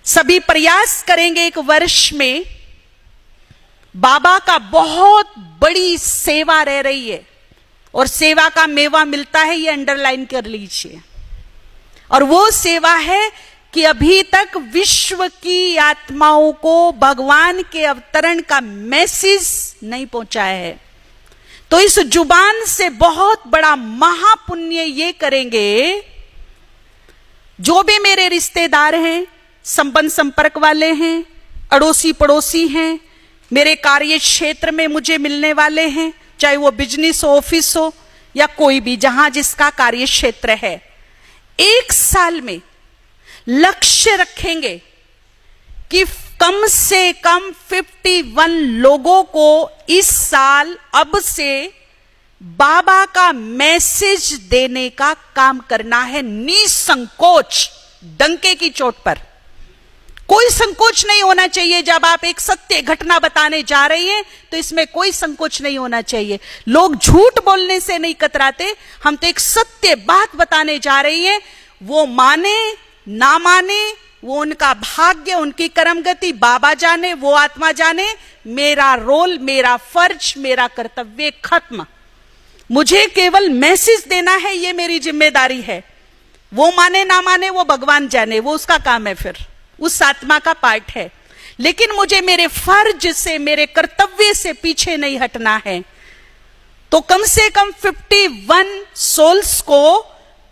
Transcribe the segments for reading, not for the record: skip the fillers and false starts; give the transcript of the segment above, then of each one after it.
सभी प्रयास करेंगे एक वर्ष में। बाबा का बहुत बड़ी सेवा रह रही है और सेवा का मेवा मिलता है, ये अंडरलाइन कर लीजिए। और वो सेवा है कि अभी तक विश्व की आत्माओं को भगवान के अवतरण का मैसेज नहीं पहुंचाया है। तो इस जुबान से बहुत बड़ा महापुण्य ये करेंगे, जो भी मेरे रिश्तेदार हैं, संबंध संपर्क वाले हैं, अड़ोसी पड़ोसी हैं, मेरे कार्य क्षेत्र में मुझे मिलने वाले हैं, चाहे वो बिजनेस हो, ऑफिस हो या कोई भी, जहां जिसका कार्य क्षेत्र है, एक साल में लक्ष्य रखेंगे कि कम से कम 51 लोगों को इस साल अब से बाबा का मैसेज देने का काम करना है, निसंकोच, डंके की चोट पर। कोई संकोच नहीं होना चाहिए। जब आप एक सत्य घटना बताने जा रही हैं तो इसमें कोई संकोच नहीं होना चाहिए। लोग झूठ बोलने से नहीं कतराते, हम तो एक सत्य बात बताने जा रही हैं। वो माने ना माने वो उनका भाग्य, उनकी कर्मगति बाबा जाने, वो आत्मा जाने। मेरा रोल, मेरा फर्ज, मेरा कर्तव्य खत्म। मुझे केवल मैसेज देना है, ये मेरी जिम्मेदारी है। वो माने ना माने वो भगवान जाने, वो उसका काम है, फिर उस आत्मा का पार्ट है। लेकिन मुझे मेरे फर्ज से, मेरे कर्तव्य से पीछे नहीं हटना है। तो कम से कम 51 सोल्स को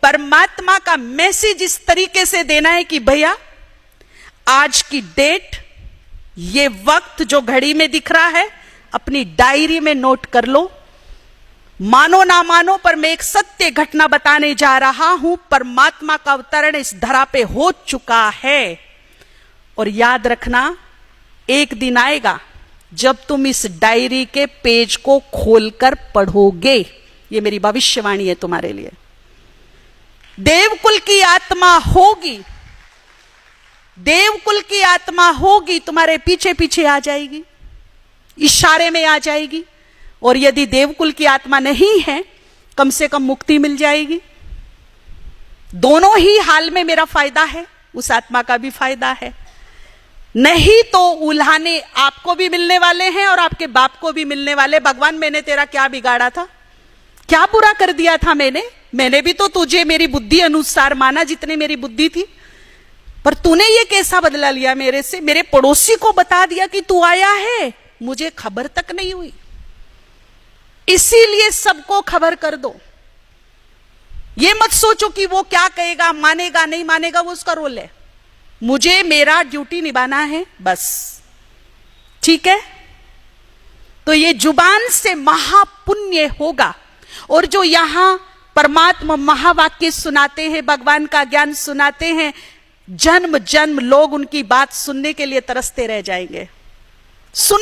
परमात्मा का मैसेज इस तरीके से देना है कि भैया आज की डेट, ये वक्त जो घड़ी में दिख रहा है, अपनी डायरी में नोट कर लो। मानो ना मानो, पर मैं एक सत्य घटना बताने जा रहा हूं। परमात्मा का अवतरण इस धरा पे हो चुका है। और याद रखना, एक दिन आएगा जब तुम इस डायरी के पेज को खोलकर पढ़ोगे। ये मेरी भविष्यवाणी है तुम्हारे लिए। देवकुल की आत्मा होगी, देवकुल की आत्मा होगी, तुम्हारे पीछे पीछे आ जाएगी, इशारे में आ जाएगी। और यदि देवकुल की आत्मा नहीं है, कम से कम मुक्ति मिल जाएगी। दोनों ही हाल में मेरा फायदा है, उस आत्मा का भी फायदा है। नहीं तो उल्हाने आपको भी मिलने वाले हैं और आपके बाप को भी मिलने वाले। भगवान, मैंने तेरा क्या बिगाड़ा था, क्या बुरा कर दिया था मैंने भी तो तुझे मेरी बुद्धि अनुसार माना, जितनी मेरी बुद्धि थी, पर तूने ये कैसा बदला लिया मेरे से। मेरे पड़ोसी को बता दिया कि तू आया है, मुझे खबर तक नहीं हुई। इसीलिए सबको खबर कर दो। ये मत सोचो कि वो क्या कहेगा, मानेगा नहीं मानेगा, वो उसका रोल है। मुझे मेरा ड्यूटी निभाना है, बस। ठीक है? तो ये जुबान से महापुण्य होगा। और जो यहां परमात्मा महावाक्य सुनाते हैं, भगवान का ज्ञान सुनाते हैं, जन्म जन्म लोग उनकी बात सुनने के लिए तरसते रह जाएंगे। सुन